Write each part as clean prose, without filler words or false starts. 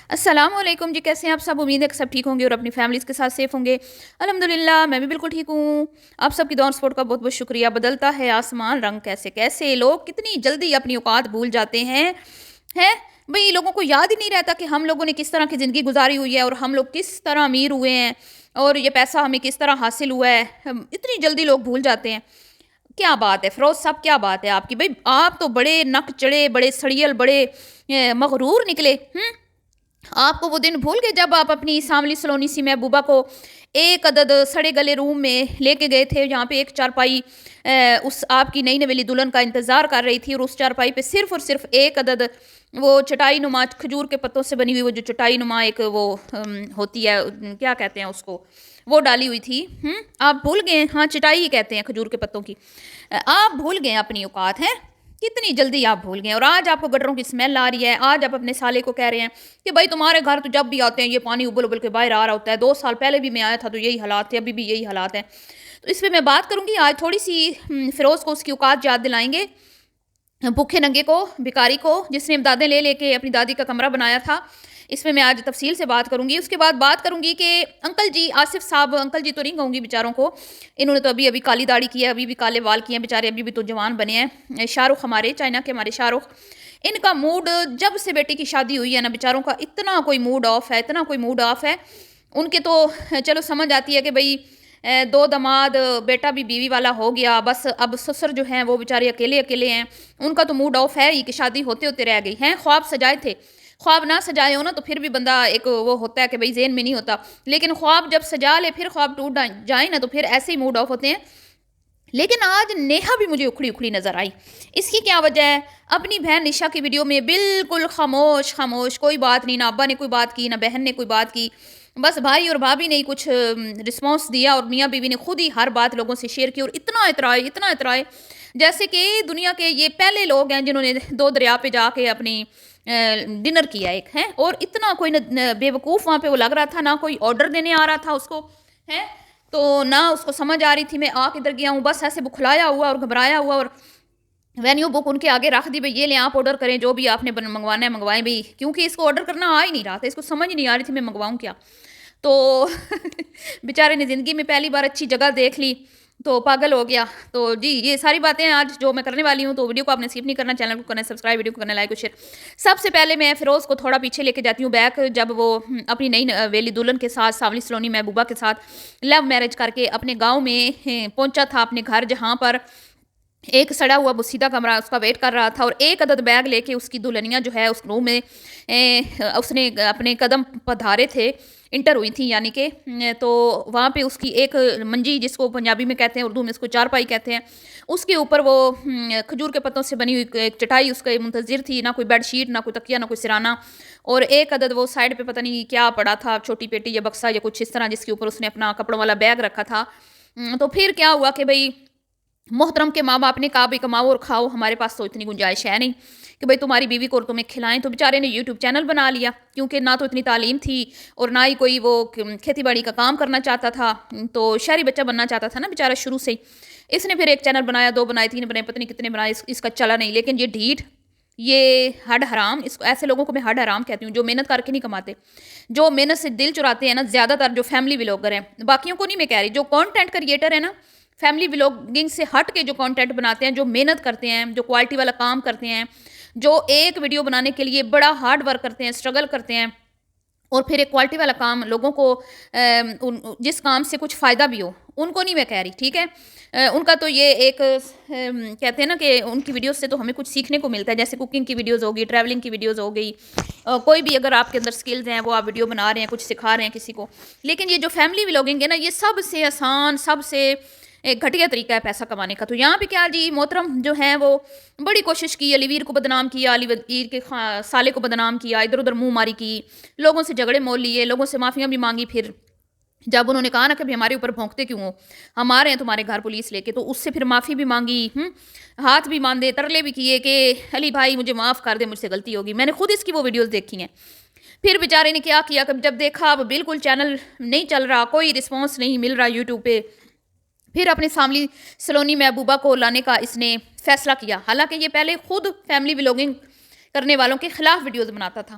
السلام علیکم جی، کیسے ہیں آپ سب؟ امید ہے کہ سب ٹھیک ہوں گے اور اپنی فیملیز کے ساتھ سیف ہوں گے۔ الحمدللہ میں بھی بالکل ٹھیک ہوں۔ آپ سب کی دعا اور سپورٹ کا بہت بہت شکریہ۔ بدلتا ہے آسمان رنگ کیسے کیسے، لوگ کتنی جلدی اپنی اوقات بھول جاتے ہیں بھئی لوگوں کو یاد ہی نہیں رہتا کہ ہم لوگوں نے کس طرح کی زندگی گزاری ہوئی ہے اور ہم لوگ کس طرح امیر ہوئے ہیں اور یہ پیسہ ہمیں کس طرح حاصل ہوا ہے، اتنی جلدی لوگ بھول جاتے ہیں۔ کیا بات ہے فیروز صاحب، کیا بات ہے آپ کی؟ بھئی آپ تو بڑے نک چڑے، بڑے سڑیل، بڑے مغرور نکلے۔ آپ کو وہ دن بھول گئے جب آپ اپنی ساملی سلونی سی محبوبہ کو ایک عدد سڑے گلے روم میں لے کے گئے تھے، جہاں پہ ایک چارپائی اس آپ کی نئی نویلی دلہن کا انتظار کر رہی تھی، اور اس چارپائی پہ صرف اور صرف ایک عدد وہ چٹائی نما کھجور کے پتوں سے بنی ہوئی وہ جو چٹائی نما ایک وہ ہوتی ہے، کیا کہتے ہیں اس کو، وہ ڈالی ہوئی تھی۔ آپ بھول گئے؟ ہاں چٹائی ہی کہتے ہیں کھجور کے پتوں کی۔ آپ بھول گئے اپنی اوقات ہیں، کتنی جلدی آپ بھول گئے، اور آج آپ کو گٹروں کی سمیل آ رہی ہے۔ آج آپ اپنے سالے کو کہہ رہے ہیں کہ بھائی تمہارے گھر تو جب بھی آتے ہیں یہ پانی ابل ابل کے باہر آ رہا ہوتا ہے، 2 سال پہلے بھی میں آیا تھا تو یہی حالات تھے، ابھی بھی یہی حالات ہیں۔ تو اس پہ میں بات کروں گی آج، تھوڑی سی فیروز کو اس کی اوقات یاد دلائیں گے، بھوکے ننگے کو، بھکاری کو، جس نے امدادیں لے لے کے اپنی دادی کا کمرہ بنایا تھا۔ اس میں آج تفصیل سے بات کروں گی۔ اس کے بعد بات کروں گی کہ انکل جی آصف صاحب، انکل جی تو نہیں کہوں گی بیچاروں کو، انہوں نے تو ابھی کالی داڑھی کی ہے، ابھی بھی کالے وال کیے ہیں بیچارے، ابھی بھی تو جوان بنے ہیں۔ شاہ رخ ہمارے چائنا کے ہمارے شاہ رخ، ان کا موڈ جب سے بیٹی کی شادی ہوئی ہے نا بیچاروں کا اتنا کوئی موڈ آف ہے، اتنا کوئی موڈ آف ہے ان کے تو۔ چلو سمجھ آتی ہے کہ بھئی 2 دماد، بیٹا بھی بیوی والا ہو گیا، بس اب سسر جو ہیں وہ بیچارے اکیلے اکیلے ہیں، ان کا تو موڈ آف ہے ہی کہ شادی ہوتے ہوتے رہ گئی ہیں۔ خواب سجائے تھے، خواب نہ سجائے ہو نا تو پھر بھی بندہ ایک وہ ہوتا ہے کہ بھئی ذہن میں نہیں ہوتا، لیکن خواب جب سجا لے پھر خواب ٹوٹ جائیں نا تو پھر ایسے ہی موڈ آف ہوتے ہیں۔ لیکن آج نیہا بھی مجھے اکھڑی اکھڑی نظر آئی۔ اس کی کیا وجہ ہے؟ اپنی بہن نشا کی ویڈیو میں بالکل خاموش خاموش، کوئی بات نہیں، نہ ابا نے کوئی بات کی، نہ بہن نے کوئی بات کی، بس بھائی اور بھابھی نے کچھ رسپانس دیا اور میاں بیوی نے خود ہی ہر بات لوگوں سے شیئر کی، اور اتنا اترائے جیسے کہ دنیا کے یہ پہلے لوگ ہیں جنہوں نے 2 دریا پہ جا کے اپنی ڈنر کیا ایک ہے، اور اتنا کوئی بے وقوف وہاں پہ وہ لگ رہا تھا، نہ کوئی آرڈر دینے آ رہا تھا اس کو ہے، تو نہ اس کو سمجھ آ رہی تھی میں آ کدھر گیا ہوں، بس ایسے بکھلایا ہوا اور گھبرایا ہوا، اور وینیو بک ان کے آگے رکھ دی، بھئی یہ لیں آپ آرڈر کریں، جو بھی آپ نے منگوانا ہے منگوائیں بھئی، کیونکہ اس کو آرڈر کرنا آ ہی نہیں رہا تھا، اس کو سمجھ نہیں آ رہی تھی میں منگواؤں کیا۔ تو بیچارے نے زندگی میں پہلی بار اچھی جگہ دیکھ لی تو پاگل ہو گیا۔ تو جی یہ ساری باتیں آج جو میں کرنے والی ہوں، تو ویڈیو کو آپ نے سکپ نہیں کرنا، چینل کو کرنا سبسکرائب، ویڈیو کو کرنا لائک اور شیئر۔ سب سے پہلے میں فیروز کو تھوڑا پیچھے لے کے جاتی ہوں بیک، جب وہ اپنی نئی ویلی دلہن کے ساتھ سانولی سلونی محبوبہ کے ساتھ لو میرج کر کے اپنے گاؤں میں پہنچا تھا، اپنے گھر، جہاں پر ایک سڑا ہوا بسیدہ کمرہ اس کا ویٹ کر رہا تھا، اور ایک عدد بیگ لے کے اس کی دلہنیاں جو ہے اس روم میں اس نے اپنے قدم پدھارے تھے، انٹر ہوئی تھی یعنی کہ، تو وہاں پہ اس کی ایک منجی، جس کو پنجابی میں کہتے ہیں، اردو میں اس کو چارپائی کہتے ہیں، اس کے اوپر وہ کھجور کے پتوں سے بنی ہوئی ایک چٹائی اس کے منتظر تھی، نہ کوئی بیڈ شیٹ، نہ کوئی تکیہ، نہ کوئی سرانہ، اور ایک عدد وہ سائڈ پہ پتہ نہیں کیا پڑا تھا، چھوٹی پیٹی یا بکسا یا کچھ اس طرح، جس کے اوپر اس نے اپنا کپڑوں والا بیگ رکھا تھا۔ تو پھر کیا ہوا کہ بھئی محترم کے ماں باپ نے کہا بھئی کماؤ اور کھاؤ، ہمارے پاس تو اتنی گنجائش ہے نہیں کہ بھئی تمہاری بیوی کو اور تمہیں کھلائیں، تو بیچارے نے یوٹیوب چینل بنا لیا، کیونکہ نہ تو اتنی تعلیم تھی اور نہ ہی کوئی وہ کھیتی باڑی کا کام کرنا چاہتا تھا، تو شہری بچہ بننا چاہتا تھا نا بیچارہ شروع سے ہی۔ اس نے پھر ایک چینل بنایا، 2 بنائے، 3 بنائے، پتہ نہیں کتنے بنائے، اس کا چلا نہیں۔ لیکن یہ ڈھیٹ، یہ ہڈ حرام، اس کو ایسے لوگوں کو میں ہڈ حرام کہتی ہوں جو محنت کر کے نہیں کماتے، جو محنت سے دل چراتے ہیں نا، زیادہ تر جو فیملی ولاگر ہیں، باقیوں کو نہیں میں کہہ رہی، جو کانٹینٹ کریٹر ہے نا، فیملی ولاگنگ سے ہٹ کے جو کانٹینٹ بناتے ہیں، جو محنت کرتے ہیں، جو کوالٹی والا کام کرتے ہیں، جو ایک ویڈیو بنانے کے لیے بڑا ہارڈ ورک کرتے ہیں، اسٹرگل کرتے ہیں، اور پھر ایک کوالٹی والا کام لوگوں کو جس کام سے کچھ فائدہ بھی ہو، ان کو نہیں میں کہہ رہی، ٹھیک ہے۔ ان کا تو یہ ایک کہتے ہیں نا کہ ان کی ویڈیوز سے تو ہمیں کچھ سیکھنے کو ملتا ہے، جیسے کوکنگ کی ویڈیوز ہوگی، ٹریولنگ کی ویڈیوز ہو گئی، کوئی بھی اگر آپ کے اندر سکلز ہیں وہ آپ ویڈیو بنا رہے ہیں، کچھ سکھا رہے ہیں کسی کو۔ لیکن یہ جو فیملی ولاگنگ ہے نا، یہ سب سے آسان، سب سے ایک گھٹیا طریقہ ہے پیسہ کمانے کا۔ تو یہاں پہ کیا جی محترم جو ہیں وہ بڑی کوشش کی، علی ویر کو بدنام کیا، علی ویر کے سالے کو بدنام کیا، ادھر ادھر منہ ماری کی، لوگوں سے جھگڑے مول لیے، لوگوں سے معافیاں بھی مانگی، پھر جب انہوں نے کہا نا کہ ہمارے اوپر بھونکتے کیوں ہو، ہم آ رہے ہیں تمہارے گھر پولیس لے کے، تو اس سے پھر معافی بھی مانگی، ہاتھ بھی باندھے، ترلے بھی کیے کہ علی بھائی مجھے معاف کر دے، مجھ سے غلطی ہوگی۔ میں نے خود اس کی وہ ویڈیوز دیکھی ہیں۔ پھر بیچارے نے کیا کیا کہ جب دیکھا اب بالکل چینل نہیں چل رہا، کوئی رسپانس نہیں مل رہا یوٹیوب پہ، پھر اپنے ساملی سلونی محبوبہ کو لانے کا اس نے فیصلہ کیا، حالانکہ یہ پہلے خود فیملی ولاگنگ کرنے والوں کے خلاف ویڈیوز بناتا تھا۔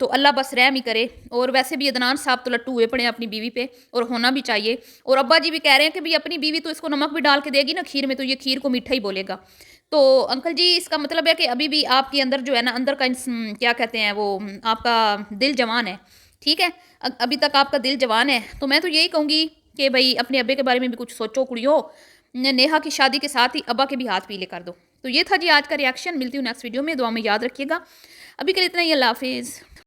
تو اللہ بس رحم ہی کرے. اور ویسے بھی عدنان صاحب تو لٹو ہوئے پڑے ہیں اپنی بیوی پہ, اور ہونا بھی چاہیے. اور ابا جی بھی کہہ رہے ہیں کہ بھی اپنی بیوی تو اس کو نمک بھی ڈال کے دے گی نا کھیر میں, تو یہ کھیر کو میٹھا ہی بولے گا. تو انکل جی اس کا مطلب ہے کہ ابھی بھی آپ کے اندر جو ہے نا, اندر کا کیا کہتے ہیں وہ, آپ کا دل جوان ہے. ٹھیک ہے, ابھی تک آپ کا دل جوان ہے. تو میں تو یہی کہوں گی کہ بھائی اپنے ابے کے بارے میں بھی کچھ سوچو کڑیو. نیہا کی شادی کے ساتھ ہی ابا کے بھی ہاتھ پیلے کر دو. تو یہ تھا جی آج کا ریاکشن. ملتی ہوں نیکسٹ ویڈیو میں, دعا میں یاد رکھیے گا. ابھی کے لیے اتنا ہی, اللہ حافظ.